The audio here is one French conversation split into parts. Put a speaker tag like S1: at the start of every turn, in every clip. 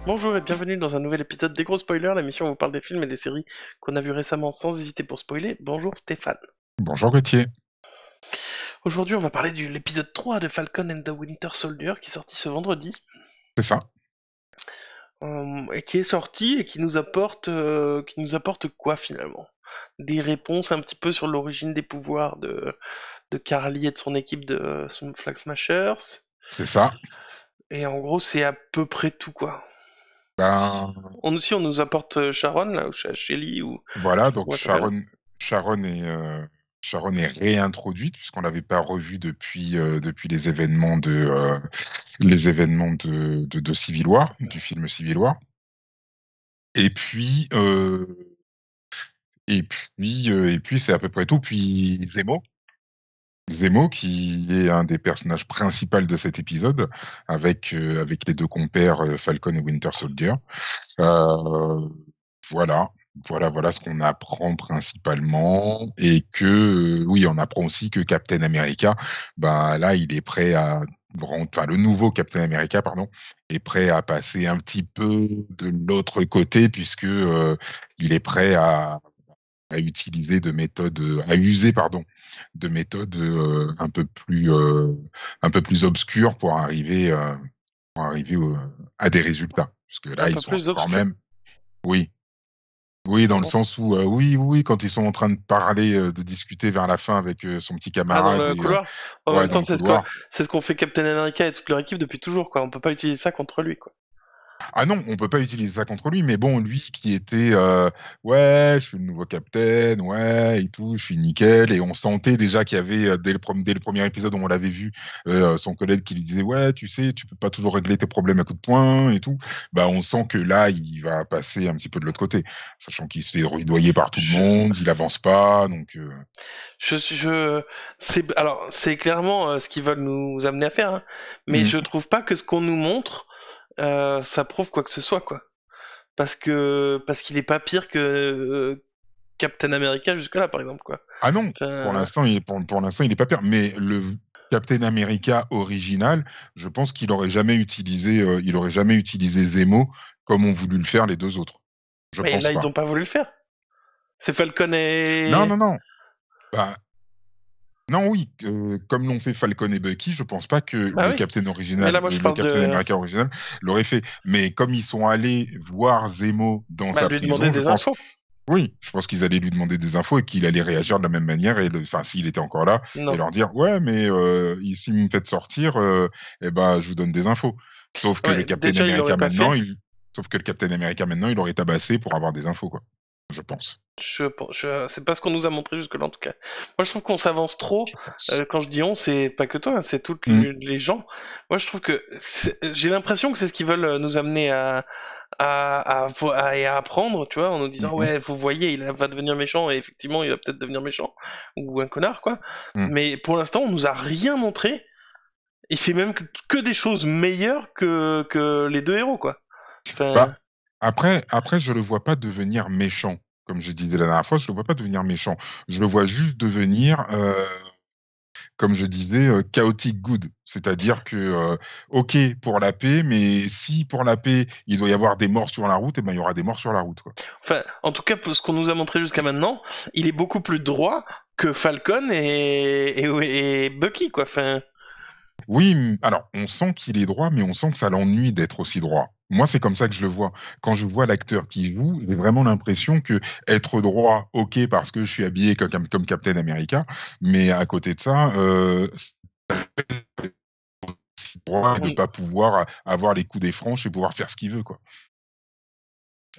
S1: Bonjour et bienvenue dans un nouvel épisode des Gros Spoilers, l'émission où on parle des films et des séries qu'on a vus récemment sans hésiter pour spoiler. Bonjour Stéphane.
S2: Bonjour Gauthier.
S1: Aujourd'hui on va parler de l'épisode 3 de Falcon and the Winter Soldier qui est sorti ce vendredi.
S2: C'est ça.
S1: Et qui est sorti et qui nous apporte quoi finalement? Des réponses un petit peu sur l'origine des pouvoirs de Carly et de son équipe de Flag Smashers.
S2: C'est ça.
S1: Et en gros c'est à peu près tout quoi.
S2: Ben
S1: On nous apporte Sharon là, ou Shelly ou
S2: voilà,
S1: je sais pas
S2: donc
S1: comment elle s'appelle.
S2: Sharon est réintroduite puisqu'on l'avait pas revue depuis les événements de Civil War, du film Civil War. Et puis et puis c'est à peu près tout. Puis Zemo qui est un des personnages principaux de cet épisode avec les deux compères Falcon et Winter Soldier. Euh, Voilà, voilà ce qu'on apprend principalement et que oui, on apprend aussi que Captain America, bah là, il est prêt à enfin le nouveau Captain America, pardon, est prêt à passer un petit peu de l'autre côté puisque il est prêt à utiliser à user, pardon, de méthodes un peu plus obscures pour arriver à des résultats. Parce que
S1: Un
S2: là, ils
S1: peu
S2: sont
S1: plus
S2: quand
S1: obscur.
S2: même, oui, oui, dans le
S1: Comment?
S2: sens où, oui, quand ils sont en train de parler, de discuter vers la fin avec, son petit
S1: Ah, dans
S2: camarade
S1: le
S2: et
S1: couloir? En
S2: ouais,
S1: même
S2: dans
S1: temps,
S2: le couloir.
S1: c'est ce qu'on fait Captain America et toute leur équipe depuis toujours, quoi. On peut pas utiliser ça contre lui, quoi.
S2: Ah non, on peut pas utiliser ça contre lui, mais bon, lui qui était, «Ouais, je suis le nouveau capitaine, ouais et tout, je suis nickel» et on sentait déjà qu'il y avait, dès le premier épisode où on l'avait vu, son collègue qui lui disait: «Ouais, tu sais, tu peux pas toujours régler tes problèmes à coups de poing et tout». Bah, on sent que là, il va passer un petit peu de l'autre côté, sachant qu'il se fait rudoyer par tout le
S1: Je,
S2: monde, il avance pas donc
S1: c'est clairement ce qu'ils veulent nous amener à faire, hein. Mais
S2: mmh.
S1: je trouve pas que ce qu'on nous montre, ça prouve quoi que ce soit, quoi. Parce qu'il est pas pire que Captain America jusque-là, par exemple, quoi.
S2: Ah non,
S1: Enfin,
S2: pour l'instant, il est pas pire. Mais le Captain America original, je pense il aurait jamais utilisé Zemo comme ont voulu le faire les 2 autres. Je
S1: mais
S2: pense
S1: là, ils
S2: pas.
S1: ont pas voulu le faire. C'est Falcon
S2: Non,
S1: et...
S2: non, non. Bah, non, oui, comme l'ont fait Falcon et Bucky, je pense pas que
S1: Bah oui. Mais là, moi, je
S2: Le
S1: parle
S2: Captain
S1: de...
S2: America original l'aurait fait. Mais comme ils sont allés voir Zemo dans
S1: Bah,
S2: sa
S1: lui demander
S2: prison,
S1: des infos.
S2: je pense qu'ils allaient lui demander des infos et qu'il allait réagir de la même manière enfin, s'il était encore là et
S1: Non.
S2: leur dire: «Ouais, mais si vous me faites sortir, et ben, je vous donne des infos». Sauf que le
S1: Ouais,
S2: Captain
S1: déjà, il l'aurait
S2: America
S1: pas
S2: maintenant,
S1: fait.
S2: il aurait tabassé pour avoir des infos, quoi, je pense.
S1: C'est pas ce qu'on nous a montré jusque-là en tout cas. Moi je trouve qu'on s'avance trop.
S2: Je pense.
S1: Quand je dis on, c'est pas que toi, hein, c'est toutes
S2: Mmh.
S1: les gens. Moi je trouve que j'ai l'impression que c'est ce qu'ils veulent nous amener et à apprendre, tu vois, en nous disant
S2: Mmh.
S1: ouais, vous voyez, va devenir méchant et effectivement il va peut-être devenir méchant ou un connard quoi.
S2: Mmh.
S1: Mais pour l'instant on nous a rien montré. Il fait même que des choses meilleures que les deux héros quoi.
S2: Bah,
S1: Enfin,
S2: après, je le vois pas devenir méchant. Comme je disais la dernière fois, je le vois pas devenir méchant. Je le vois juste devenir, comme je disais, chaotic good. C'est-à-dire que, OK pour la paix, mais si pour la paix, il doit y avoir des morts sur la route, et ben, il y aura des morts sur la route, quoi.
S1: Enfin, en tout cas, pour ce qu'on nous a montré jusqu'à maintenant, il est beaucoup plus droit que Falcon et Bucky, quoi. Enfin,
S2: Oui, alors on sent qu'il est droit, mais on sent que ça l'ennuie d'être aussi droit. Moi, c'est comme ça que je le vois. Quand je vois l'acteur qui joue, j'ai vraiment l'impression que être droit, OK, parce que je suis habillé comme Captain America, mais à côté de ça, si droit et de
S1: on-
S2: pas pouvoir avoir les coups des franches et pouvoir faire ce qu'il veut, quoi.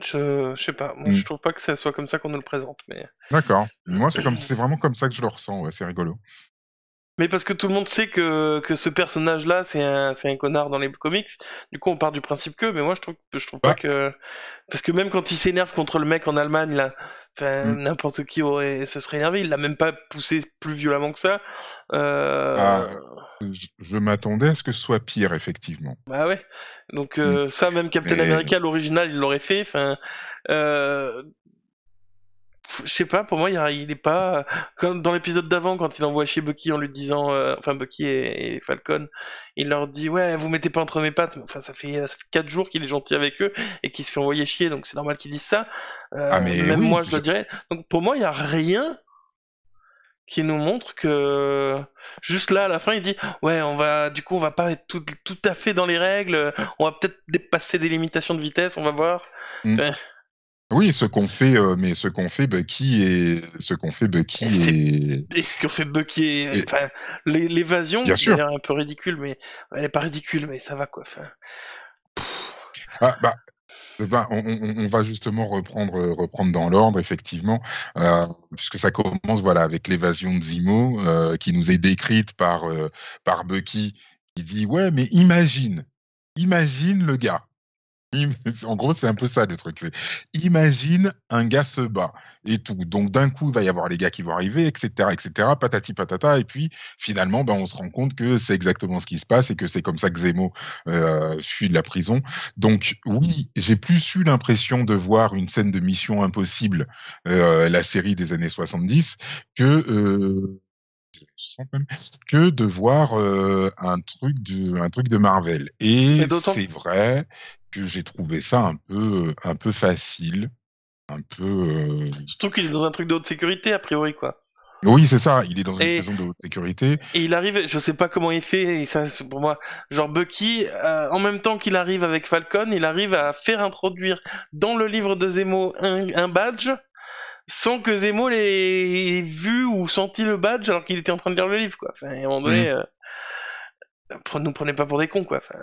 S1: je sais pas. Moi,
S2: Mmh,
S1: je trouve pas que ça soit comme ça qu'on nous le présente, mais.
S2: d'accord. Moi, c'est vraiment comme ça que je le ressens, ouais, c'est rigolo.
S1: Mais parce que tout le monde sait que ce personnage-là, c'est un connard dans les comics. Du coup, on part du principe que, mais moi, je trouve pas
S2: Bah,
S1: que, parce que même quand il s'énerve contre le mec en Allemagne, là, enfin,
S2: mmh,
S1: n'importe qui se serait énervé. Il l'a même pas poussé plus violemment que ça.
S2: ah,
S1: Euh,
S2: je m'attendais à ce que ce soit pire, effectivement.
S1: Bah ouais. Donc
S2: Mmh,
S1: ça, même Captain
S2: mais
S1: America, l'original, il l'aurait fait. Enfin, euh, Je sais pas, pour moi, il est pas comme dans l'épisode d'avant quand il envoie chez Bucky en lui disant, enfin Bucky et Falcon, il leur dit ouais, vous mettez pas entre mes pattes. Enfin, ça fait 4 jours qu'il est gentil avec eux et qu'il se fait envoyer chier, donc c'est normal qu'il dise ça.
S2: Ah mais
S1: Même
S2: oui,
S1: moi, je le dirais. Donc pour moi, il y a rien qui nous montre que juste là à la fin il dit ouais on va pas être tout à fait dans les règles, on va peut-être dépasser des limitations de vitesse, on va voir.
S2: mm.
S1: Enfin,
S2: Oui, ce qu'on fait Bucky
S1: c'est et ce que fait Bucky
S2: et
S1: enfin l'évasion
S2: bien sûr.
S1: d'ailleurs un peu ridicule mais elle est pas ridicule mais ça va quoi enfin.
S2: Ah, on va justement reprendre dans l'ordre, effectivement, puisque ça commence voilà avec l'évasion de Zemo, qui nous est décrite par Bucky, qui dit ouais mais imagine le gars. En gros, c'est un peu ça le truc. Imagine un gars se bat et tout. Donc d'un coup, il va y avoir les gars qui vont arriver, etc., patati patata. Et puis finalement, on se rend compte que c'est exactement ce qui se passe et que c'est comme ça que Zemo fuit de la prison. Donc oui, j'ai plus eu l'impression de voir une scène de Mission Impossible, la série des années 70, que de voir un truc de Marvel.
S1: Mais
S2: Et
S1: d'autant
S2: c'est vrai que j'ai trouvé ça un peu facile, un peu.
S1: surtout qu'il est dans un truc de haute sécurité a priori quoi.
S2: Oui, c'est ça. Il est dans une
S1: Et
S2: prison de haute sécurité.
S1: Et il arrive, je sais pas comment il fait, et ça c'est pour moi, genre Bucky, en même temps qu'il arrive avec Falcon, il arrive à faire introduire dans le livre de Zemo un badge, sans que Zemo l'ait vu ou senti le badge alors qu'il était en train de lire le livre, quoi. Enfin, à un moment
S2: Hmm.
S1: donné, nous prenez pas pour des cons, quoi. Enfin,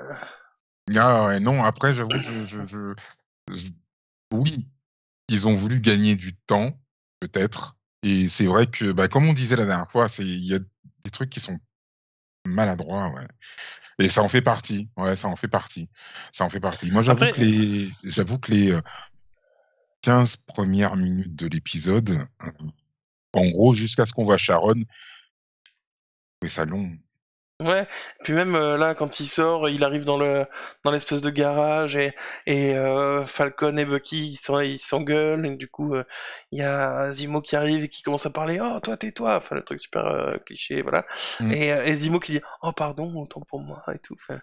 S2: Ah ouais, non. Après, j'avoue, je- oui, ils ont voulu gagner du temps, peut-être. Et c'est vrai que, comme on disait la dernière fois, il y a des trucs qui sont maladroits, ouais. Et ça en fait partie. Ouais, ça en fait partie. Ça en fait partie. Moi,
S1: après,
S2: j'avoue que les 15 premières minutes de l'épisode, en gros, jusqu'à ce qu'on voit Sharon, mais ça long.
S1: ouais, puis même là quand il sort, il arrive dans l'espèce de garage et Falcon et Bucky ils s'engueulent et du coup il y a Zemo qui arrive et qui commence à parler oh toi tais-toi enfin le truc super cliché voilà
S2: Mm,
S1: et Zemo qui dit oh pardon autant pour moi et tout enfin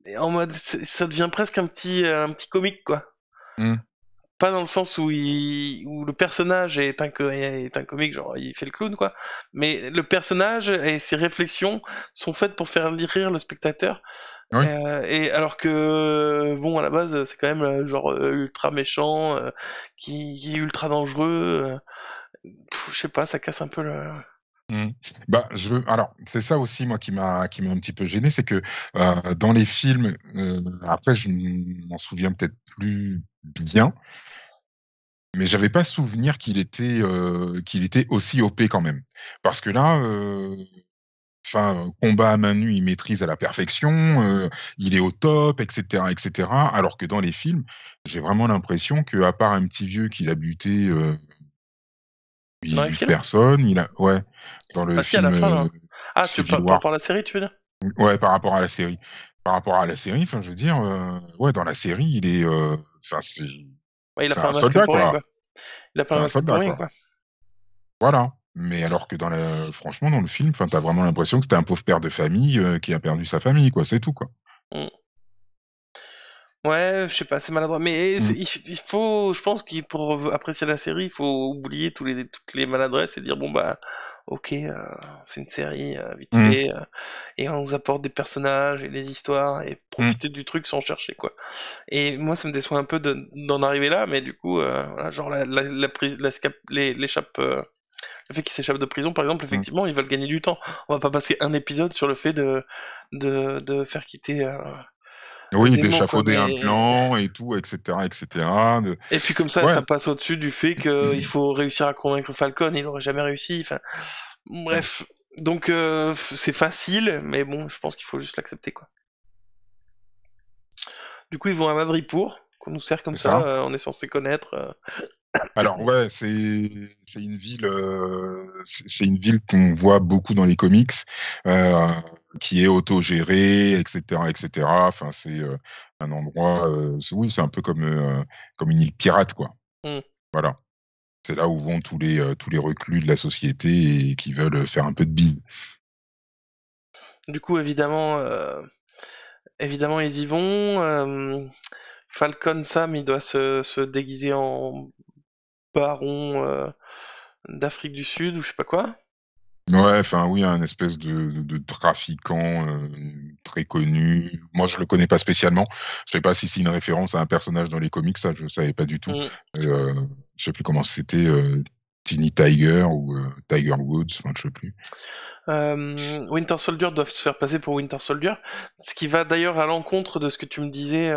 S1: et en mode ça devient presque un petit comique quoi.
S2: mm.
S1: Pas dans le sens où le personnage est un comique, genre il fait le clown, quoi. Mais le personnage et ses réflexions sont faites pour faire rire le spectateur.
S2: Oui.
S1: Et alors que, bon, à la base, c'est quand même genre ultra méchant, qui est ultra dangereux. Je sais pas, ça casse un peu le.
S2: Mm. Alors, c'est ça aussi, moi, qui m'a un petit peu gêné, c'est que dans les films, après, je m'en souviens peut-être plus bien, mais j'avais pas souvenir qu'il était aussi OP quand même. Parce que là, enfin, combat à main nue, il maîtrise à la perfection, il est au top, etc., etc. Alors que dans les films, j'ai vraiment l'impression que, à part un petit vieux qu'il a buté,
S1: Dans
S2: il
S1: les
S2: bute
S1: films?
S2: personne. Ouais, dans le
S1: Ah si, à
S2: film
S1: la fin, là. Ah,
S2: Civil
S1: par
S2: War.
S1: rapport à la série, tu veux dire?
S2: Ouais, par rapport à la série. Par rapport à la série, enfin, je veux dire, ouais, dans la série, il est, enfin,
S1: Ouais, il a
S2: c'est
S1: pas
S2: un
S1: un masque
S2: soldat,
S1: pour rien,
S2: quoi.
S1: quoi. Il a pas
S2: C'est
S1: un
S2: un
S1: masque pour
S2: soldat,
S1: rien,
S2: quoi.
S1: quoi.
S2: Voilà. Mais alors que franchement, dans le film, enfin, t'as vraiment l'impression que c'était un pauvre père de famille qui a perdu sa famille, quoi. C'est tout, quoi.
S1: Mm. Ouais, je sais pas, c'est maladroit. Mais
S2: Mm,
S1: il faut, je pense qu'il pour apprécier la série, il faut oublier toutes les maladresses et dire bon bah, ok, c'est une série vite
S2: mm,
S1: fait et on nous apporte des personnages et des histoires et
S2: mm,
S1: profiter du truc sans chercher quoi. Et moi, ça me déçoit un peu d'en arriver là, mais du coup, voilà, genre le fait qu'il s'échappe de prison, par exemple,
S2: mm.
S1: effectivement, ils veulent gagner du temps. On va pas passer un épisode sur le fait de faire quitter
S2: Oui,
S1: Zemo quoi,
S2: d'échafauder un
S1: mais
S2: plan et tout, etc., etc.
S1: et puis comme ça
S2: Ouais.
S1: passe au-dessus du fait qu'il faut réussir à convaincre Falcon, il aurait jamais réussi. Enfin,
S2: Mm.
S1: bref. Donc c'est facile, mais bon, je pense qu'il faut juste l'accepter quoi. Du coup, ils vont à Madripour, qu'on nous sert comme
S2: C'est
S1: ça,
S2: ça.
S1: on est censé connaître.
S2: Alors ouais, c'est une ville qu'on voit beaucoup dans les comics, euh, qui est autogérée, etc., etc. Enfin, c'est un endroit, oui, c'est un peu comme une île pirate, quoi.
S1: Hmm.
S2: Voilà. C'est là où vont tous les reclus de la société et qui veulent faire un peu de bise.
S1: Du coup, évidemment, ils y vont. Falcon Sam, il doit se déguiser en baron d'Afrique du Sud ou je sais pas quoi.
S2: Ouais, enfin oui, un espèce de trafiquant très connu. Moi, je le connais pas spécialement. Je sais pas si c'est une référence à un personnage dans les comics, ça, je savais pas du tout.
S1: Mm.
S2: Euh, je sais plus comment c'était, Teeny Tiger ou Tiger Woods, enfin, je sais plus.
S1: Winter Soldier doivent se faire passer pour Winter Soldier, ce qui va d'ailleurs à l'encontre de ce que tu me disais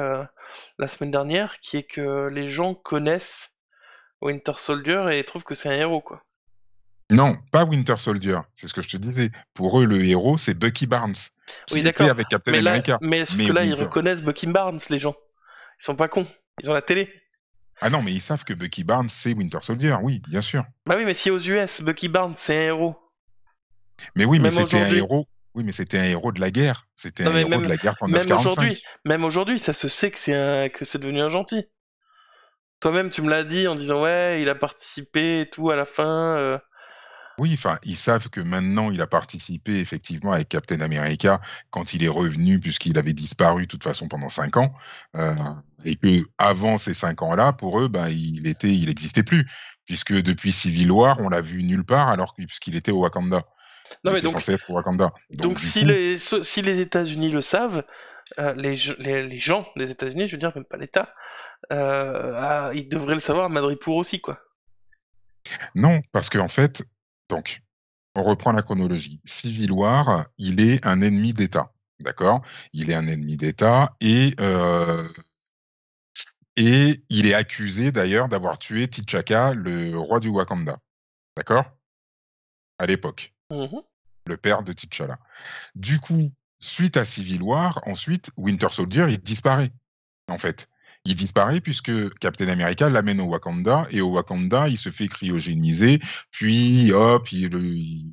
S1: la semaine dernière, qui est que les gens connaissent Winter Soldier et trouvent que c'est un héros, quoi.
S2: Non, pas Winter Soldier, c'est ce que je te disais. Pour eux, le héros, c'est Bucky Barnes,
S1: Oui,
S2: qui était
S1: d'accord,
S2: avec Captain America.
S1: mais sauf
S2: Mais
S1: que là, ils
S2: Winter.
S1: reconnaissent Bucky Barnes, les gens. Ils sont pas cons, ils ont la télé.
S2: Ah non, mais ils savent que Bucky Barnes, c'est Winter Soldier, oui, bien sûr.
S1: Bah oui, mais si aux US, Bucky Barnes, c'est un héros,
S2: Mais oui, mais
S1: même
S2: c'était un
S1: aujourd'hui.
S2: héros. Oui, mais c'était un héros de la guerre. C'était
S1: Non
S2: un
S1: mais
S2: héros de
S1: même,
S2: la guerre
S1: même aujourd'hui,
S2: 39-45.
S1: même aujourd'hui, ça se sait que que c'est devenu un gentil. Toi-même, tu me l'as dit en disant ouais, il a participé et tout à la fin.
S2: Oui, enfin, ils savent que maintenant, il a participé effectivement avec Captain America quand il est revenu, puisqu'il avait disparu de toute façon pendant 5 ans, euh, et que avant ces 5 ans-là, pour eux, ben, il existait plus, puisque depuis Civil War, on l'a vu nulle part, puisqu'il était au Wakanda.
S1: Non
S2: Il
S1: mais
S2: était censé être au Wakanda. Donc
S1: donc
S2: du coup,
S1: si les États-Unis le savent, les gens des États-Unis, je veux dire même pas l'État, ils devraient le savoir à Madripour aussi quoi.
S2: non, parce qu'en fait, donc, on reprend la chronologie. Civil War, il est un ennemi d'État. D'accord. Il est un ennemi d'État et il est accusé d'ailleurs d'avoir tué T'Chaka, le roi du Wakanda. D'accord. À l'époque,
S1: Mhm.
S2: le père de T'Challa. Du coup, suite à Civil War, ensuite, Winter Soldier, il disparaît, en fait. Il disparaît puisque Captain America l'amène au Wakanda et au Wakanda, il se fait cryogéniser, puis hop, ils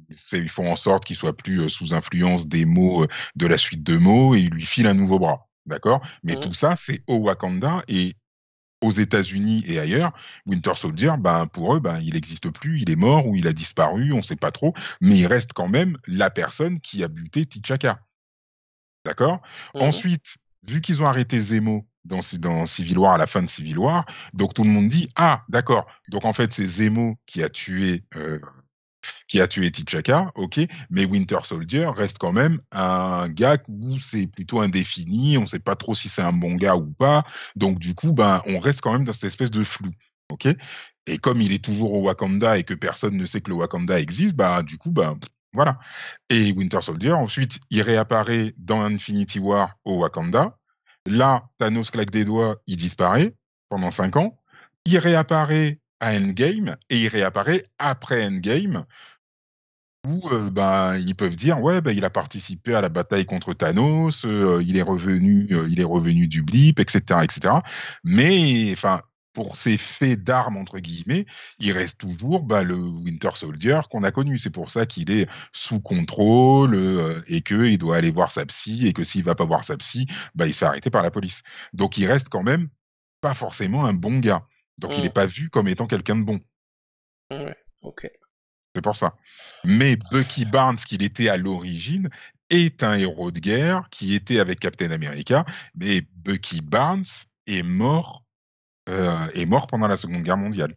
S2: font en sorte qu'il soit plus sous influence des mots, de la suite de mots et il lui file un nouveau bras. D'accord. Mais
S1: Mhm.
S2: tout ça, c'est au Wakanda et aux États-Unis et ailleurs, Winter Soldier, ben, pour eux, ben, il n'existe plus, il est mort ou il a disparu, on ne sait pas trop, mais il reste quand même la personne qui a buté T'Chaka. D'accord.
S1: Mhm.
S2: Ensuite, vu qu'ils ont arrêté Zemo dans Civil War, à la fin de Civil War, donc tout le monde dit, ah, d'accord, donc en fait, c'est Zemo qui a tué T'Chaka, ok, mais Winter Soldier reste quand même un gars où c'est plutôt indéfini, on ne sait pas trop si c'est un bon gars ou pas, donc du coup, ben, on reste quand même dans cette espèce de flou, ok. Et comme il est toujours au Wakanda et que personne ne sait que le Wakanda existe, bah du coup, bah voilà. Et Winter Soldier, ensuite, il réapparaît dans Infinity War au Wakanda. Là, Thanos claque des doigts, il disparaît pendant 5 ans. Il réapparaît à Endgame et il réapparaît après Endgame où bah, ils peuvent dire ouais bah, il a participé à la bataille contre Thanos, il est revenu du blip, etc., etc. Mais enfin pour ces faits d'armes entre guillemets, il reste toujours bah, le Winter Soldier qu'on a connu. C'est pour ça qu'il est sous contrôle et que il doit aller voir sa psy et que s'il va pas voir sa psy, bah, il se fait arrêter par la police. Donc il reste quand même pas forcément un bon gars. Donc il n'est
S1: Mhm.
S2: pas vu comme étant quelqu'un de bon.
S1: Ouais, ok.
S2: C'est pour ça. Mais Bucky Barnes, qu'il était à l'origine, est un héros de guerre qui était avec Captain America. Mais Bucky Barnes est mort pendant la Seconde Guerre mondiale,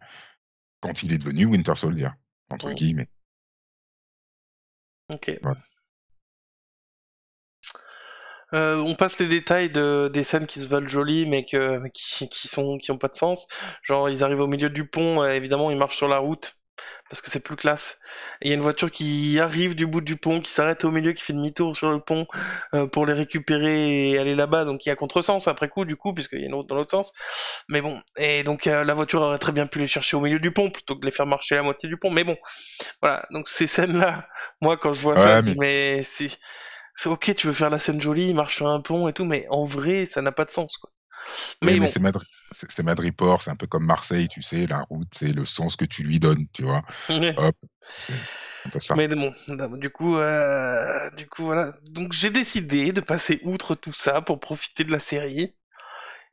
S2: quand il est devenu Winter Soldier, entre
S1: Mhm.
S2: guillemets.
S1: Ok.
S2: Voilà.
S1: On passe les détails des scènes qui se veulent jolies mais qui ont pas de sens. Genre ils arrivent au milieu du pont, évidemment ils marchent sur la route parce que c'est plus classe. Et il y a une voiture qui arrive du bout du pont, qui s'arrête au milieu, qui fait demi-tour sur le pont pour les récupérer et aller là-bas. Donc il y a contresens après coup du coup puisqu'il y a une route dans l'autre sens. Mais bon, et donc la voiture aurait très bien pu les chercher au milieu du pont plutôt que de les faire marcher à la moitié du pont. Mais bon, voilà. Donc ces scènes-là, moi quand je vois ça, je
S2: Ouais,
S1: dis
S2: mais,
S1: mais c'est ok, tu veux faire la scène jolie, il marche sur un pont et tout, mais en vrai, ça n'a pas de sens, quoi.
S2: ouais,
S1: Mais
S2: mais
S1: bon,
S2: c'est Madripoor, c'est un peu comme Marseille, tu sais, la route, c'est le sens que tu lui donnes, tu vois. Hop, c'est un peu ça.
S1: mais bon, du coup, voilà. Donc j'ai décidé de passer outre tout ça pour profiter de la série.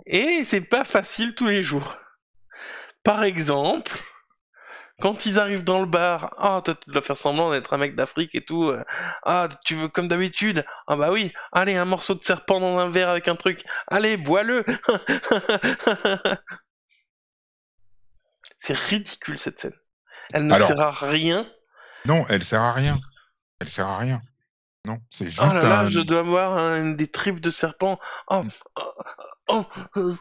S1: Et c'est pas facile tous les jours. Par exemple, Quand ils arrivent dans le bar, ah, toi, tu dois faire semblant d'être un mec d'Afrique et tout. Ah, tu veux comme d'habitude? Ah bah oui. Allez, un morceau de serpent dans un verre avec un truc. Allez, bois-le. C'est ridicule cette scène. Elle ne
S2: Alors,
S1: sert à rien.
S2: non, elle sert à rien. Elle sert à rien. Non, c'est
S1: Oh
S2: juste
S1: là là,
S2: un.
S1: je dois avoir des tripes de serpent. Oh, oh, oh, oh.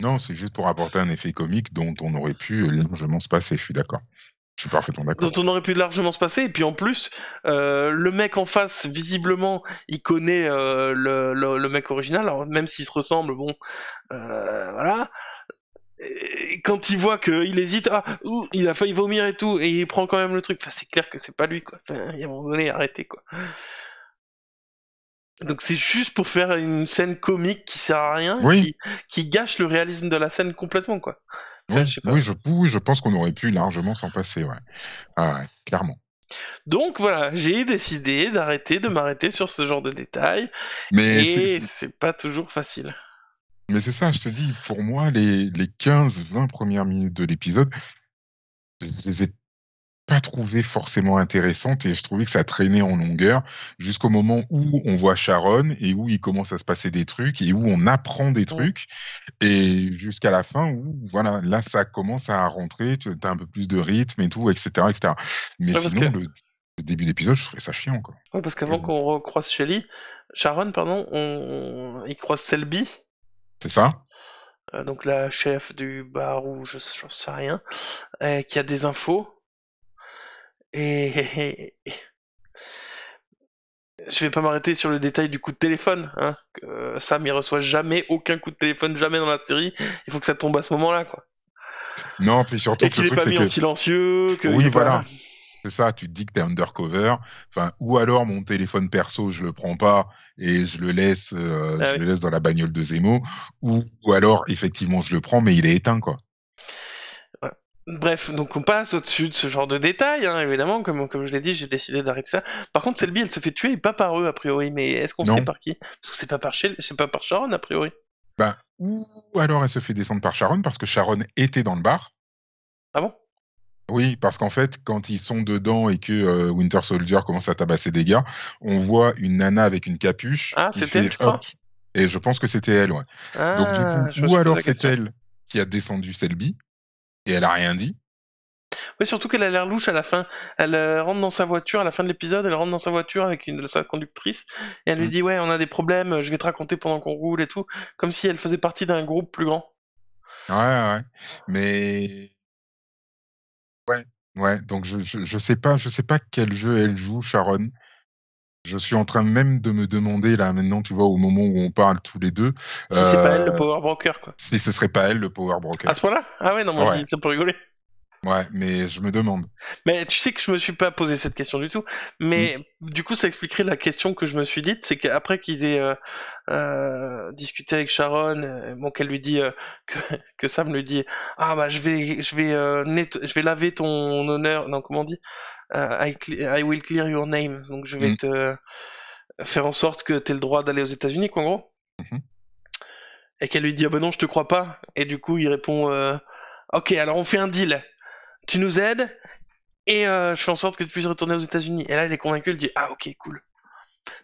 S2: Non, c'est juste pour apporter un effet comique dont on aurait pu largement se passer. Je suis d'accord. Je suis parfaitement d'accord.
S1: Dont on aurait pu largement se passer. Et puis en plus, le mec en face, visiblement, il connaît le mec original. Alors même s'ils se ressemblent, bon, voilà. Et quand il voit qu'il hésite, il a failli vomir et tout, et il prend quand même le truc. Enfin, c'est clair que c'est pas lui, quoi. Enfin, il y a un moment donné, arrêtez, quoi. Donc c'est juste pour faire une scène comique qui sert à rien,
S2: Oui,
S1: qui gâche le réalisme de la scène complètement, quoi. Enfin, je
S2: oui,
S1: sais pas.
S2: oui, je pense qu'on aurait pu largement s'en passer, ouais. Ah ouais, clairement.
S1: Donc voilà, j'ai décidé d'arrêter de m'arrêter sur ce genre de détails,
S2: Mais
S1: et c'est pas toujours facile.
S2: c'est ça, je te dis, pour moi, les 15-20 premières minutes de l'épisode, je les ai pas trouvées forcément intéressantes et je trouvais que ça traînait en longueur jusqu'au moment où on voit Sharon et où il commence à se passer des trucs et où on apprend des
S1: Mm.
S2: trucs et jusqu'à la fin où, voilà, là, ça commence à rentrer, tu as un peu plus de rythme et tout, etc., etc. Mais
S1: Ouais, parce que,
S2: sinon, le début d'épisode, je trouvais ça chiant, quoi.
S1: ouais, parce qu'avant qu'on recroise Sharon, pardon, il croise Selby,
S2: C'est ça?
S1: donc la chef du bar ou j'en sais rien, qui a des infos. Et je vais pas m'arrêter sur le détail du coup de téléphone, hein. Que Sam il reçoit jamais aucun coup de téléphone, jamais dans la série. Il faut que ça tombe à ce moment-là, quoi.
S2: Non, puis surtout
S1: Et
S2: que le
S1: qu'il est
S2: truc,
S1: pas
S2: c'est
S1: mis en
S2: que,
S1: silencieux, qu'il
S2: oui,
S1: est pas.
S2: voilà. C'est ça, tu te dis que t'es undercover, enfin, ou alors mon téléphone perso, je le prends pas et
S1: Ah
S2: je
S1: oui.
S2: le laisse dans la bagnole de Zemo, ou alors effectivement je le prends mais il est éteint quoi.
S1: Ouais. Bref, donc on passe au-dessus de ce genre de détails, hein, évidemment, comme je l'ai dit, j'ai décidé d'arrêter ça. Par contre, Selby, elle se fait tuer, et pas par eux, a priori, mais est-ce qu'on sait
S2: Non,
S1: par qui? Parce que c'est pas par Sharon, a priori.
S2: ben ou alors elle se fait descendre par Sharon parce que Sharon était dans le bar.
S1: Ah bon?
S2: Oui, parce qu'en fait, quand ils sont dedans et que Winter Soldier commence à tabasser des gars, on voit une nana avec une capuche
S1: Ah,
S2: qui
S1: c'est elle,
S2: fait
S1: tu
S2: hop.
S1: crois?
S2: Et je pense que c'était elle, ouais. Donc du coup,
S1: Ah, je me
S2: ou
S1: suis posé la
S2: alors c'est
S1: question.
S2: elle qui a descendu Selby et elle a rien dit.
S1: Oui, surtout qu'elle a l'air louche à la fin. Elle rentre dans sa voiture, à la fin de l'épisode, elle rentre dans sa voiture avec sa conductrice, et elle lui
S2: Mm.
S1: dit, ouais, on a des problèmes, je vais te raconter pendant qu'on roule et tout, comme si elle faisait partie d'un groupe plus grand.
S2: Ouais, ouais. Mais ouais, ouais. Donc je sais pas quel jeu elle joue, Sharon. Je suis en train même de me demander là maintenant, tu vois, au moment où on parle tous les deux,
S1: Si c'est pas elle, le
S2: euh,
S1: power broker, quoi.
S2: si ce serait pas elle le power
S1: À
S2: broker.
S1: ce point-là? Ah ouais, non, moi je
S2: Ouais,
S1: dis ça pour rigoler.
S2: ouais, mais je me demande.
S1: Mais tu sais que je me suis pas posé cette question du tout.
S2: Mm,
S1: Mais du coup, ça expliquerait la question que je me suis dite, c'est qu'après qu'ils aient discuté avec Sharon, bon qu'elle lui dit que, que Sam lui dit, ah bah je vais laver ton honneur, non comment on dit, I will clear your name, donc je vais
S2: mm,
S1: te faire en sorte que t'aies le droit d'aller aux États-Unis, quoi, en gros.
S2: mhm.
S1: Et qu'elle lui dit, ah bah non, je te crois pas. Et du coup, il répond, ok, alors on fait un deal. Tu nous aides et je fais en sorte que tu puisses retourner aux États-Unis. Et là, il est convaincu, il dit, ah ok, cool.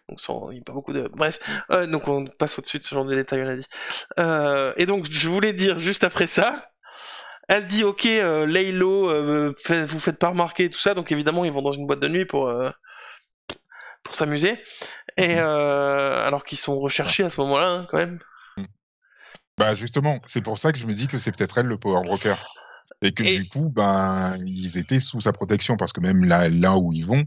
S1: Donc il n'y a pas beaucoup de. Bref, donc on passe au-dessus de ce genre de détails, on a dit. Et donc je voulais dire juste après ça, elle dit ok, Laylo, vous faites pas remarquer tout ça, donc évidemment ils vont dans une boîte de nuit pour s'amuser. Et
S2: Mhm.
S1: alors qu'ils sont
S2: Ouais.
S1: recherchés à ce moment-là, hein, quand même.
S2: Mm. Bah justement, c'est pour ça que je me dis que c'est peut-être elle le power broker. Et que
S1: Et
S2: du coup, ben, ils étaient sous sa protection parce que même là où ils vont,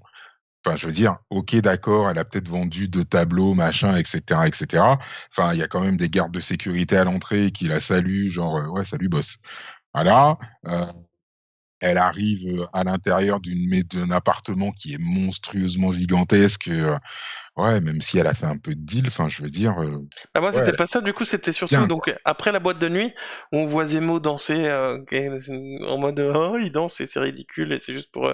S2: enfin, je veux dire, ok, d'accord, elle a peut-être vendu 2 tableaux, machin, etc., etc. Enfin, il y a quand même des gardes de sécurité à l'entrée qui la saluent, genre, ouais, salut boss. Voilà. Euh, Elle arrive à l'intérieur d'un appartement qui est monstrueusement gigantesque. Ouais, même si elle a fait un peu de deal, enfin, je veux dire,
S1: bah, moi
S2: ouais,
S1: c'était pas ça, du coup c'était surtout
S2: bien
S1: donc
S2: quoi.
S1: après la boîte de nuit où on voit Zemo danser en mode oh il danse et c'est ridicule et c'est juste pour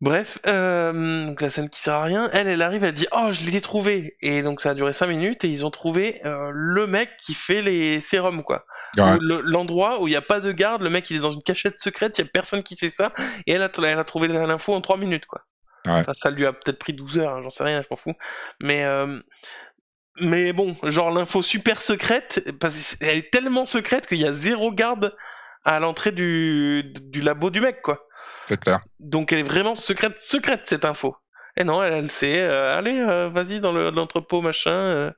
S1: Bref, donc la scène qui sert à rien, elle arrive, elle dit oh je l'ai trouvé, et donc ça a duré 5 minutes et ils ont trouvé le mec qui fait les sérums quoi.
S2: Ouais,
S1: L'endroit où il n'y a pas de garde, le mec il est dans une cachette secrète, il n'y a personne qui sait ça, et elle a trouvé l'info en 3 minutes quoi.
S2: ouais.
S1: Enfin ça lui a peut-être pris 12 heures, hein, j'en sais rien, je m'en fous. Mais bon, genre l'info super secrète, parce qu'elle est tellement secrète qu'il y a 0 garde à l'entrée du labo du mec quoi.
S2: C'est clair.
S1: Donc elle est vraiment secrète cette info. Et non, elle sait, allez, vas-y dans l'entrepôt machin.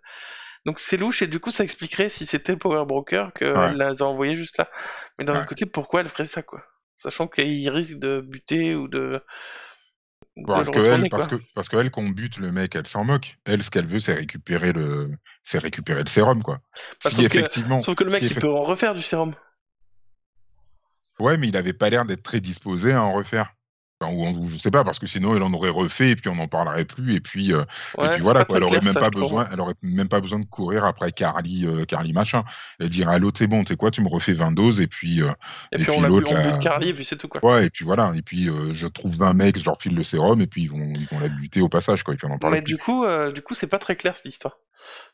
S1: Donc c'est louche et du coup ça expliquerait si c'était le Power Broker
S2: Ouais,
S1: qu'elle les a envoyés juste là. Mais d'un
S2: ouais.
S1: autre côté, pourquoi elle ferait ça quoi? Sachant qu'il risque de buter ou de le retourner quoi.
S2: Parce qu'elle, qu'on bute le mec, elle s'en moque. Elle, ce qu'elle veut, c'est récupérer le sérum, quoi.
S1: Bah,
S2: Si effectivement,
S1: sauf que le
S2: si
S1: mec il
S2: effect-
S1: peut en refaire du sérum.
S2: ouais, mais il avait pas l'air d'être très disposé à en refaire. Enfin, ou je sais pas, parce que sinon, il en aurait refait et puis on n'en parlerait plus et
S1: Ouais,
S2: puis
S1: c'est
S2: voilà,
S1: pas
S2: quoi.
S1: très clair ça je trouve.
S2: Elle aurait même pas besoin de courir après Carly machin. Elle dirait à l'autre, c'est bon, tu sais quoi, tu me refais 20 doses
S1: Et
S2: et
S1: puis
S2: puis l'autre,
S1: on bute
S2: là,
S1: Carly et puis c'est tout quoi.
S2: ouais, et puis voilà. Et puis, je trouve 20 mecs, je leur file le sérum et puis ils vont la buter au passage, quoi. Et puis on n'en parle
S1: Mais
S2: plus.
S1: du coup c'est pas très clair cette histoire.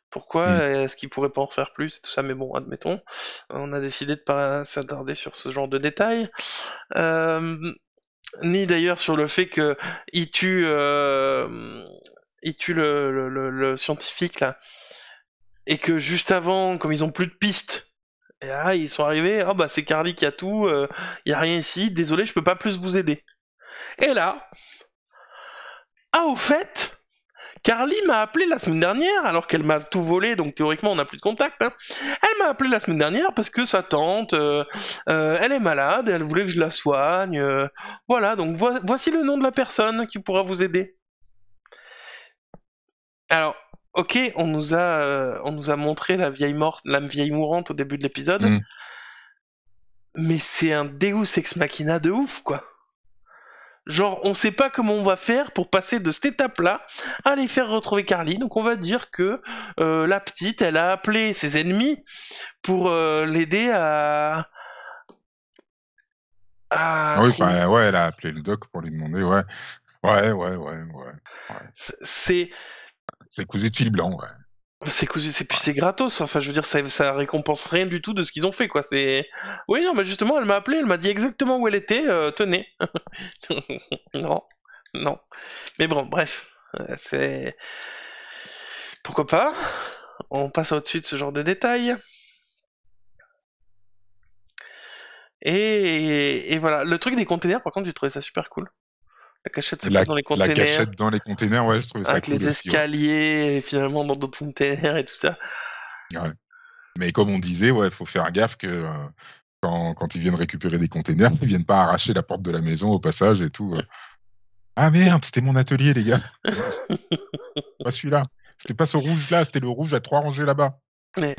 S1: Pourquoi
S2: Mm.
S1: est-ce qu'il pourrait pas en refaire plus et tout ça, mais bon, admettons. On a décidé de pas s'attarder sur ce genre de détails. Euh, Ni d'ailleurs sur le fait que il tue le scientifique là, et que juste avant, comme ils ont plus de pistes, et là, ils sont arrivés, oh bah c'est Carly qui a tout, il y a rien ici, désolé, je peux pas plus vous aider. Et là, ah au fait, Carly m'a appelé la semaine dernière, alors qu'elle m'a tout volé, donc théoriquement on n'a plus de contact. Hein. Elle m'a appelé la semaine dernière parce que sa tante, elle est malade, et elle voulait que je la soigne. Voilà, donc voici le nom de la personne qui pourra vous aider. Alors, ok, on nous a montré la vieille mourante au début de l'épisode,
S2: Mm.
S1: mais c'est un Deus ex machina de ouf, quoi. Genre, on sait pas comment on va faire pour passer de cette étape-là à les faire retrouver Carly. Donc, on va dire que la petite, elle a appelé ses ennemis pour l'aider à
S2: Oui,
S1: trouver.
S2: enfin, ouais, elle a appelé le doc pour lui demander, ouais. Ouais.
S1: C'est
S2: C'est cousu de fil blanc, ouais.
S1: c'est gratos. Enfin, je veux dire, ça récompense rien du tout de ce qu'ils ont fait, quoi. C'est oui, non, mais justement, elle m'a appelé, elle m'a dit exactement où elle était. Tenez. Non, non. Mais bon, bref, c'est pourquoi pas. On passe au-dessus de ce genre de détails. Et voilà. Le truc des containers, par contre, j'ai trouvé ça super cool. La cachette secrète dans les
S2: La
S1: containers,
S2: cachette dans les containers, ouais, je trouvais ça
S1: avec
S2: cool
S1: les
S2: aussi, ouais.
S1: escaliers, et finalement dans d'autres containers et tout ça.
S2: Ouais. Mais comme on disait, ouais, il faut faire gaffe que quand ils viennent récupérer des containers, ils viennent pas arracher la porte de la maison au passage et tout. Ah merde, c'était mon atelier, les gars. Pas celui-là. C'était pas ce rouge-là, c'était le rouge à 3 rangées là-bas.
S1: Mais-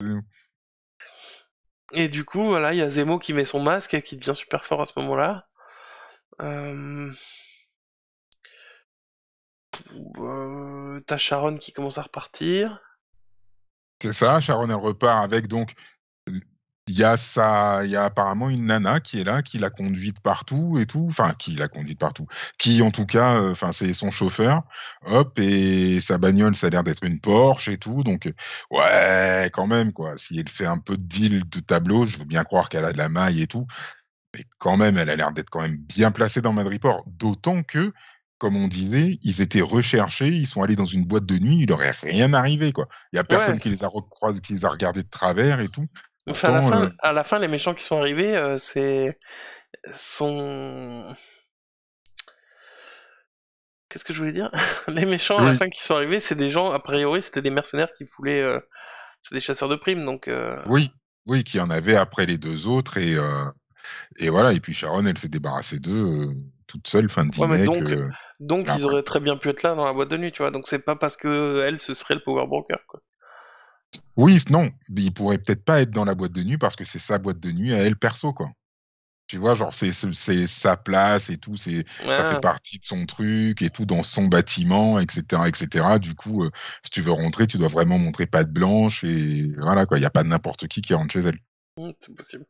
S2: Merde.
S1: Et du coup, voilà, il y a Zemo qui met son masque et qui devient super fort à ce moment-là. Euh... T'as Sharon qui commence à repartir.
S2: C'est ça, Sharon, elle repart avec donc il y a apparemment une nana qui est là, qui l'a conduite partout et tout, enfin qui l'a conduite partout, qui en tout cas, enfin c'est son chauffeur, hop et sa bagnole ça a l'air d'être une Porsche et tout, donc ouais quand même quoi. Si elle fait un peu de deal de tableau, je veux bien croire qu'elle a de la maille et tout, mais quand même elle a l'air d'être quand même bien placée dans Madripoor. D'autant que, comme on disait, ils étaient recherchés, ils sont allés dans une boîte de nuit, il leur est rien arrivé quoi. Il y a
S1: Ouais.
S2: personne qui les a recroisés, qui les a regardés de travers et tout.
S1: Enfin,
S2: Pourtant,
S1: à la fin, les méchants qui sont arrivés, sont. Qu'est-ce que je voulais dire? Les méchants à la
S2: oui,
S1: fin qui sont arrivés, c'est des gens, a priori, c'était des mercenaires qui voulaient. C'est des chasseurs de primes, donc.
S2: oui, oui, qu'il y en avait après les 2 autres et voilà et puis Sharon, elle s'est débarrassée d'eux, toute seule, enfin de 10
S1: Ouais, mais
S2: mecs,
S1: donc ils
S2: après.
S1: auraient très bien pu être là dans la boîte de nuit, tu vois. Donc c'est pas parce que elle, ce serait le power broker, quoi.
S2: Oui, non, mais il pourrait peut-être pas être dans la boîte de nuit parce que c'est sa boîte de nuit à elle perso, quoi. Tu vois? Genre c'est sa place et tout, ça fait
S1: Ah,
S2: partie de son truc et tout dans son bâtiment et cetera et cetera. Du coup, si tu veux rentrer, tu dois vraiment montrer patte blanche et voilà quoi, il y a pas n'importe qui rentre chez elle.
S1: c'est possible.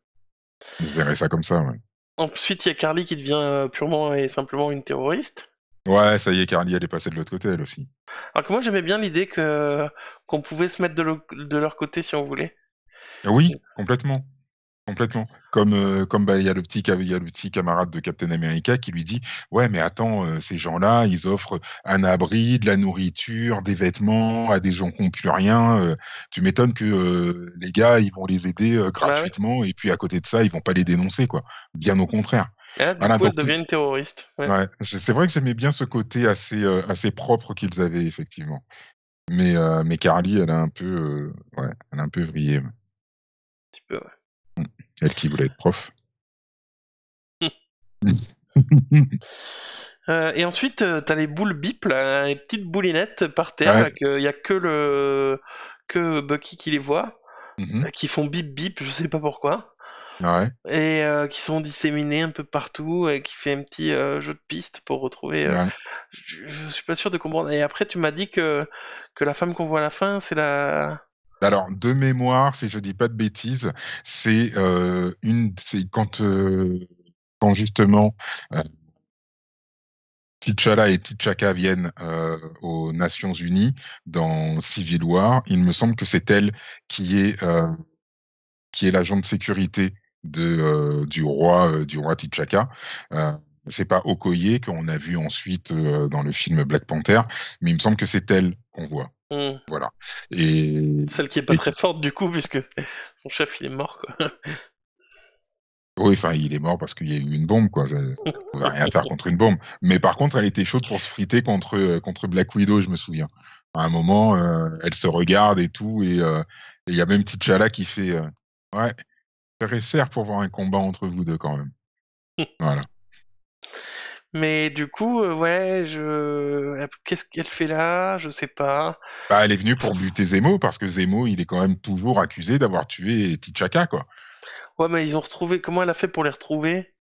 S2: Je verrais ça comme ça, ouais.
S1: Ensuite, il y a Carly qui devient purement et simplement une terroriste.
S2: Ouais, ça y est, Carly, elle est passée de l'autre côté, elle aussi.
S1: Alors que moi, j'aimais bien l'idée qu'on pouvait se mettre de leur côté si on voulait.
S2: Oui, complètement. Complètement. Comme bah, il y a il y a le petit camarade de Captain America qui lui dit: «Ouais, mais attends, ces gens-là, ils offrent un abri, de la nourriture, des vêtements à des gens qui ont plus rien, tu m'étonnes que, les gars, ils vont les aider,
S1: Bah ouais.
S2: gratuitement et puis à côté de ça, ils vont pas les dénoncer, quoi». Bien au contraire.
S1: Et là, du
S2: Voilà,
S1: coup, elle
S2: donc
S1: devient une terroriste. Ouais,
S2: ouais, c'est vrai que j'aimais bien ce côté assez propre qu'ils avaient effectivement. Mais Carly, elle a un peu, ouais, elle a un peu vrillé, ouais.
S1: un petit peu, ouais.
S2: Mmh. Elle qui voulait être prof.
S1: Et ensuite, t'as les boules bip, là, les petites boulinettes par terre,
S2: Ouais.
S1: là, qu'il y a que Bucky qui les voit,
S2: Mmh.
S1: qui font bip bip, je sais pas pourquoi,
S2: Ouais,
S1: et qui sont disséminées un peu partout, et qui fait un petit jeu de piste pour retrouver.
S2: ouais.
S1: Je suis pas sûr de comprendre. Et après, tu m'as dit que la femme qu'on voit à la fin, c'est la.
S2: Alors, de mémoire, si je dis pas de bêtises, c'est quand justement, heu, T'Challa et T'Chaka viennent, aux Nations Unies dans Civil War, il me semble que c'est elle qui est, heu, qui est l'agent de sécurité du roi T'Chaka. Heu, c'est pas Okoye qu'on a vu ensuite, dans le film Black Panther, mais il me semble que c'est elle qu'on voit.
S1: Hmm.
S2: Voilà et
S1: Celle qui est pas
S2: et
S1: très forte du coup, puisque son chef il est mort, quoi.
S2: oui, enfin, il est mort parce qu'il y a eu une bombe, quoi. Ça pouvait rien faire contre une bombe. Mais par contre, elle était chaude pour se friter contre Black Widow, je me souviens. À un moment, elle se regarde et tout, et il y a même T'Challa qui fait, «Ouais, je serais faire pour voir un combat entre vous 2 quand même». Voilà.
S1: Mais du coup, ouais, qu'est-ce qu'elle fait là? Je sais pas.
S2: Bah, elle est venue pour buter Zemo parce que Zemo, il est quand même toujours accusé d'avoir tué T'Chaka, quoi.
S1: Ouais, mais ils ont retrouvé. Comment elle a fait pour les retrouver?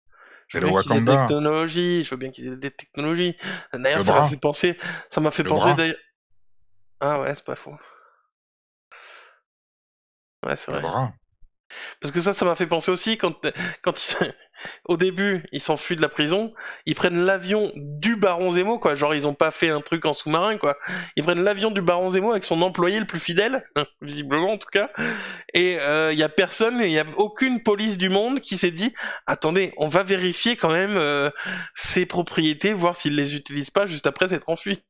S1: Je
S2: C'est
S1: veux
S2: le
S1: bien qu'ils aient des
S2: Wakanda,
S1: technologies. Je veux bien qu'ils aient des technologies. D'ailleurs,
S2: le bras,
S1: Ça m'a fait
S2: le
S1: penser
S2: bras,
S1: d'ailleurs. Ah ouais, c'est pas faux. Ouais, c'est
S2: le
S1: vrai.
S2: bras.
S1: Parce que ça m'a fait penser aussi quand au début, ils s'enfuient de la prison, ils prennent l'avion du Baron Zemo, quoi. Genre, ils ont pas fait un truc en sous-marin, quoi. Ils prennent l'avion du Baron Zemo avec son employé le plus fidèle, visiblement en tout cas. Et il y a personne, il y a aucune police du monde qui s'est dit, attendez, on va vérifier quand même ses propriétés, voir s'il les utilise pas juste après s'être enfui.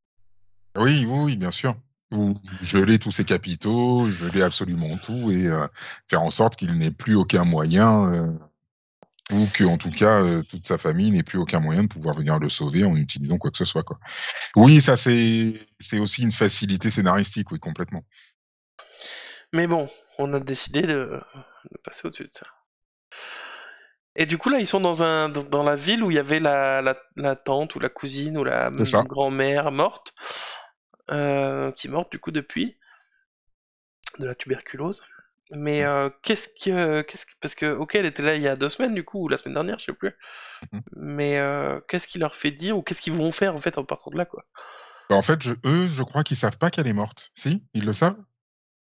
S2: Oui, oui, oui, bien sûr. Ou geler tous ses capitaux, geler absolument tout et faire en sorte qu'il n'ait plus aucun moyen, ou qu'en tout cas, toute sa famille n'ait plus aucun moyen de pouvoir venir le sauver en utilisant quoi que ce soit, quoi. Oui, ça c'est aussi une facilité scénaristique, oui, complètement.
S1: Mais bon, on a décidé de passer au-dessus de ça. Et du coup, là, ils sont dans la ville où il y avait la tante ou la cousine ou la
S2: C'est ça.
S1: grand-mère morte, qui est morte du coup depuis, de la tuberculose. Mais
S2: Mmh
S1: parce que, ok, elle était là il y a 2 semaines du coup, ou la semaine dernière, je sais plus.
S2: mh.
S1: Mais qu'est-ce qui leur fait dire, ou qu'est-ce qu'ils vont faire en fait en partant de là, quoi.
S2: Bah, en fait, je crois qu'ils savent pas qu'elle est morte. Si? Ils le savent?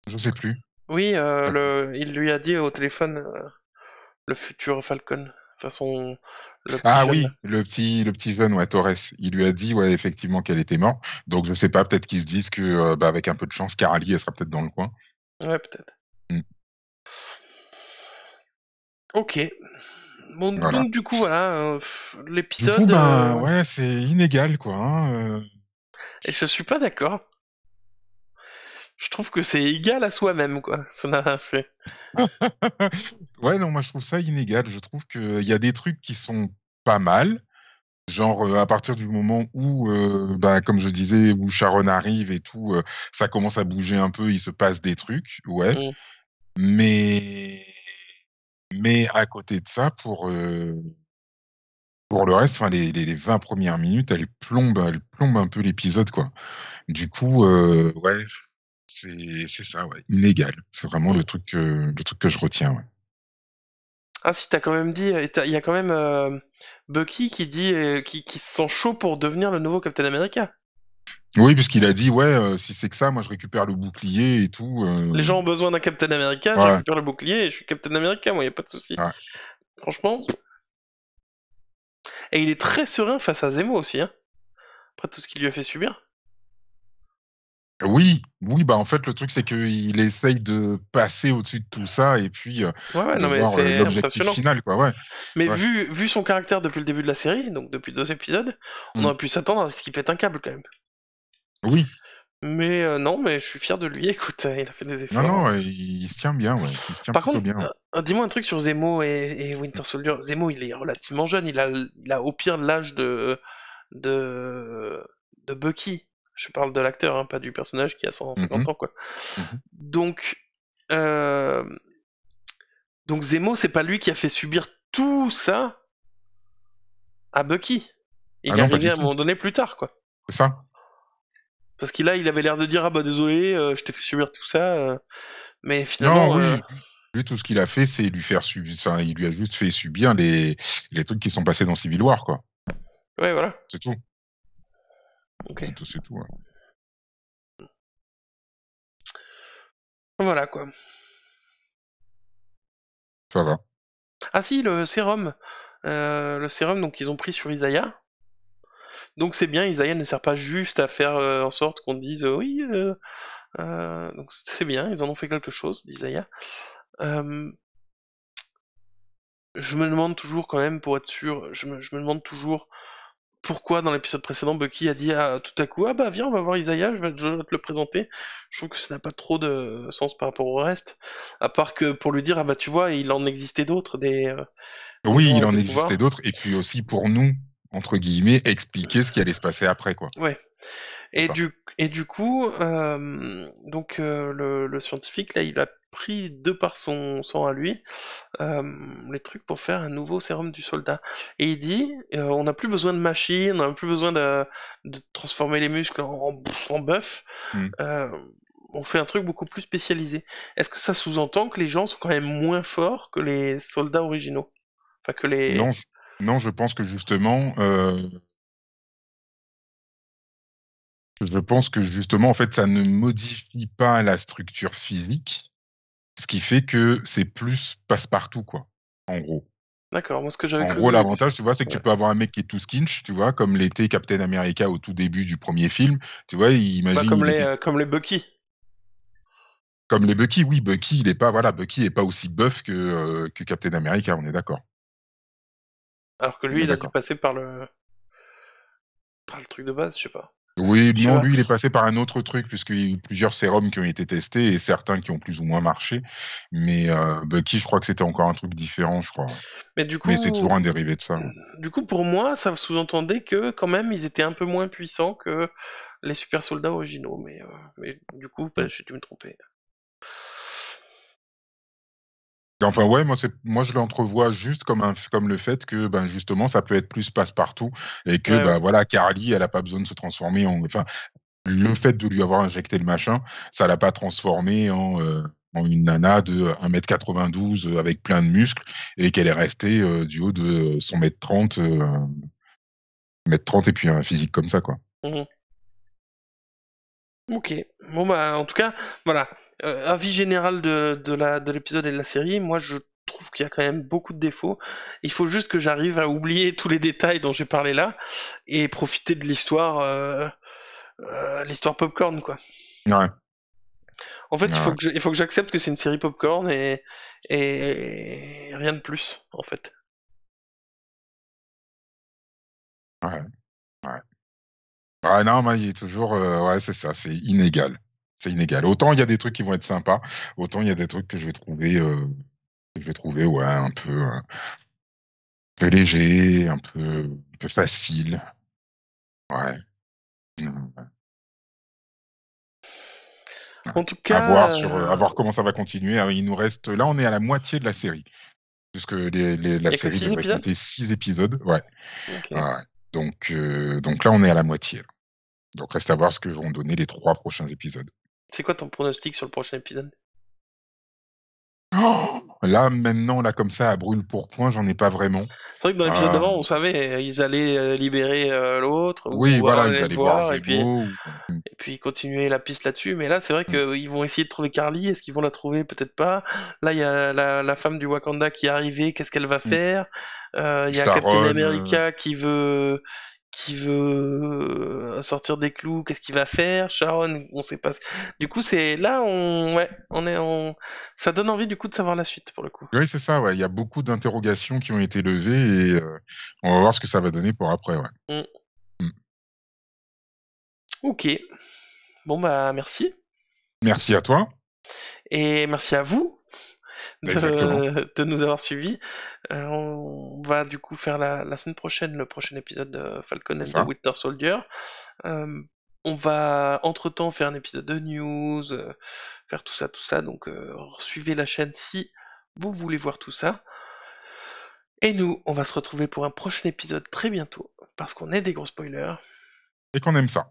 S2: Je sais plus.
S1: Oui,
S2: Heu,
S1: il lui a dit au téléphone, le futur Falcon, enfin le petit
S2: ah
S1: jeune.
S2: oui, le petit jeune, ouais, Torres. Il lui a dit, ouais, effectivement qu'elle était morte. Donc je sais pas, peut-être qu'ils se disent que, bah, avec un peu de chance, Karali, elle sera peut-être dans le coin.
S1: Ouais, peut-être.
S2: Mmh,
S1: Ok. Bon,
S2: voilà.
S1: donc du coup, voilà,
S2: Du coup,
S1: l'épisode,
S2: ben, ouais, c'est inégal, quoi, hein,
S1: et je suis pas d'accord. Je trouve que c'est égal à soi-même, quoi.
S2: Ouais, non, moi, je trouve ça inégal. Je trouve qu'il y a des trucs qui sont pas mal, genre, à partir du moment où, bah, comme je disais, où Sharon arrive et tout, ça commence à bouger un peu, il se passe des trucs, ouais.
S1: Mm.
S2: Mais à côté de ça, pour le reste, enfin, les 20 premières minutes, elles plombent un peu l'épisode, quoi. Du coup, ouais, c'est ça, ouais, inégal. C'est vraiment
S1: Mm.
S2: le truc que je retiens, ouais.
S1: Ah si, t'as quand même dit, il y a quand même Bucky qui dit, qui se sent chaud pour devenir le nouveau Captain America.
S2: Oui, puisqu'il a dit: «Ouais, si c'est que ça, moi je récupère le bouclier et tout»,
S1: Les gens ont besoin d'un Captain America, je
S2: ouais,
S1: récupère le bouclier et je suis Captain America, moi, y a pas de souci.
S2: ouais.
S1: Franchement, Et il est très serein face à Zemo aussi, hein. Après tout ce qu'il lui a fait subir.
S2: Oui, bah en fait le truc c'est qu'il essaye de passer au-dessus de tout ça et puis
S1: Ouais,
S2: de
S1: non mais
S2: voir
S1: c'est
S2: l'objectif
S1: impressionnant.
S2: final quoi. Ouais,
S1: Mais
S2: ouais.
S1: vu son caractère depuis le début de la série, donc depuis 2 épisodes, on
S2: Mm.
S1: aurait pu s'attendre à ce qu'il pète un câble quand même.
S2: Oui,
S1: Mais non, mais je suis fier de lui, écoute, il a fait des
S2: non
S1: efforts.
S2: non, il se tient bien, ouais, il se tient
S1: Par
S2: plutôt
S1: contre,
S2: bien.
S1: dis-moi un truc sur Zemo et Winter Soldier. Zemo, il est relativement jeune, il a au pire l'âge de, de Bucky. Je parle de l'acteur, hein, pas du personnage qui a 150
S2: Mhm,
S1: ans, quoi.
S2: mhm.
S1: Donc, euh, donc Zemo, c'est pas lui qui a fait subir tout ça à Bucky.
S2: Ah
S1: Il est
S2: non, pas
S1: arrivé
S2: du
S1: à un
S2: tout.
S1: moment donné plus tard, quoi.
S2: C'est ça?
S1: Parce qu'il il avait l'air de dire ah bah désolé, je t'ai fait subir tout ça, mais
S2: Non,
S1: finalement,
S2: oui. Lui, tout ce qu'il a fait, c'est lui faire subir. Enfin, il lui a juste fait subir les trucs qui sont passés dans Civil War, quoi.
S1: ouais voilà.
S2: C'est tout.
S1: Ok.
S2: C'est tout. Ouais.
S1: Voilà quoi.
S2: Ça va.
S1: Ah si, le sérum donc ils ont pris sur Isaiah. Donc c'est bien, Isaiah ne sert pas juste à faire en sorte qu'on dise oui. Donc c'est bien, ils en ont fait quelque chose d'Isaiah. Euh, je me demande toujours quand même pour être sûr, je me demande toujours pourquoi dans l'épisode précédent Bucky a dit tout à coup ah bah viens on va voir Isaiah, je vais te le présenter. Je trouve que ça n'a pas trop de sens par rapport au reste, à part que pour lui dire ah bah tu vois il en existait d'autres des
S2: Oui,
S1: gens
S2: il
S1: avec
S2: en
S1: des
S2: existait
S1: pouvoirs.
S2: d'autres. Et puis aussi pour nous, entre guillemets, expliquer ce qui allait se passer après, quoi.
S1: Ouais.
S2: C'est
S1: Et
S2: ça.
S1: du coup, donc le scientifique là, il a pris de par son sang à lui les trucs pour faire un nouveau sérum du soldat. Et il dit, on n'a plus besoin de machines, on n'a plus besoin de transformer les muscles en bœuf.
S2: Mm.
S1: euh, on fait un truc beaucoup plus spécialisé. Est-ce que ça sous-entend que les gens sont quand même moins forts que les soldats originaux? Enfin que
S2: Non,
S1: les...
S2: non, je pense que justement, en fait, ça ne modifie pas la structure physique, ce qui fait que c'est plus passe-partout, quoi. En gros.
S1: D'accord, moi ce que j'avais
S2: En
S1: cru...
S2: gros, l'avantage, tu vois, c'est que tu
S1: Ouais.
S2: peux avoir un mec qui est tout skinch, tu vois, comme l'était Captain America au tout début du premier film. Tu vois,
S1: Bah,
S2: imagine, il était
S1: comme les Bucky.
S2: comme les Bucky. Oui, Bucky, il est pas, voilà, Bucky est pas aussi buff que Captain America, on est d'accord.
S1: Alors que
S2: On
S1: lui,
S2: est
S1: il a dû
S2: d'accord.
S1: passer par le truc de base, je sais pas.
S2: Oui,
S1: Je sais
S2: non,
S1: pas.
S2: lui, il est passé par un autre truc, puisqu'il y a eu plusieurs sérums qui ont été testés et certains qui ont plus ou moins marché. Mais Bucky, je crois que c'était encore un truc différent, je crois.
S1: Mais
S2: Mais c'est toujours un dérivé de ça.
S1: du coup, pour moi, ça sous-entendait que quand même, ils étaient un peu moins puissants que les super soldats originaux. Mais du coup, bah,
S2: Mm.
S1: j'ai dû me tromper.
S2: Enfin, ouais, moi, je l'entrevois juste comme le fait que, ben, justement, ça peut être plus passe-partout et que,
S1: Ouais,
S2: ben,
S1: ouais.
S2: voilà, Carly, elle a pas besoin de se transformer enfin, le fait de lui avoir injecté le machin, ça l'a pas transformée en une nana de 1,92 m avec plein de muscles et qu'elle est restée du haut de son 1,30 m, 1,30 m et puis un physique comme ça, quoi.
S1: Mhm. Ok. Bon bah, en tout cas, voilà. Avis général de l'épisode et de la série. Moi, je trouve qu'il y a quand même beaucoup de défauts. Il faut juste que j'arrive à oublier tous les détails dont j'ai parlé là et profiter de l'histoire popcorn, quoi.
S2: Ouais,
S1: En fait,
S2: ouais,
S1: il faut que j'accepte que c'est une série popcorn et rien de plus, en fait.
S2: ouais, ouais. Ah non, mais il est toujours, ouais, c'est ça, c'est inégal. C'est inégal. Autant il y a des trucs qui vont être sympas, autant il y a des trucs que je vais trouver, ouais, un peu léger, un peu facile. Ouais. Mmh. Ouais.
S1: En tout
S2: À
S1: cas,
S2: voir comment ça va continuer. Ah, il nous reste, là, on est à la moitié de la série, puisque la
S1: il y a que
S2: série
S1: 6
S2: devrait
S1: épisodes?
S2: compter 6 épisodes. Ouais. Ouais,
S1: Ok.
S2: ouais. Donc là, on est à la moitié. Donc reste à voir ce que vont donner les 3 prochains épisodes.
S1: C'est quoi ton pronostic sur le prochain épisode?
S2: Là, maintenant, là, comme ça, à brûle pour point, j'en ai pas vraiment.
S1: C'est vrai que dans l'épisode
S2: Euh,
S1: d'avant, on savait, ils allaient libérer l'autre,
S2: oui,
S1: ou alors
S2: voilà,
S1: ils
S2: ils
S1: allaient le
S2: allaient voir
S1: voir,
S2: Zemo.
S1: et puis continuer la piste là-dessus. Mais là, c'est vrai
S2: Mm,
S1: qu'ils vont essayer de trouver Carly. Est-ce qu'ils vont la trouver? Peut-être pas. Là, il y a la femme du Wakanda qui est arrivée. Qu'est-ce qu'elle va
S2: mm.
S1: faire? Il y a Captain
S2: Sharon,
S1: America qui veut sortir des clous. Qu'est-ce qu'il va faire? Sharon, on sait pas. Du coup, c'est là, ouais, ça donne envie du coup de savoir la suite pour le coup.
S2: oui, c'est ça, ouais. Il y a beaucoup d'interrogations qui ont été levées et on va voir ce que ça va donner pour après, ouais.
S1: Mm.
S2: Mm.
S1: Ok. Bon bah merci.
S2: Merci à toi.
S1: Et merci à vous
S2: Exactement.
S1: de nous avoir suivis. On va du coup faire la semaine prochaine le prochain épisode de Falcon
S2: C'est
S1: and the
S2: ça.
S1: Winter Soldier. Euh, on va entre-temps faire un épisode de news, faire tout ça. Donc suivez la chaîne si vous voulez voir tout ça. Et nous, on va se retrouver pour un prochain épisode très bientôt, parce qu'on est des gros spoilers.
S2: Et qu'on aime ça.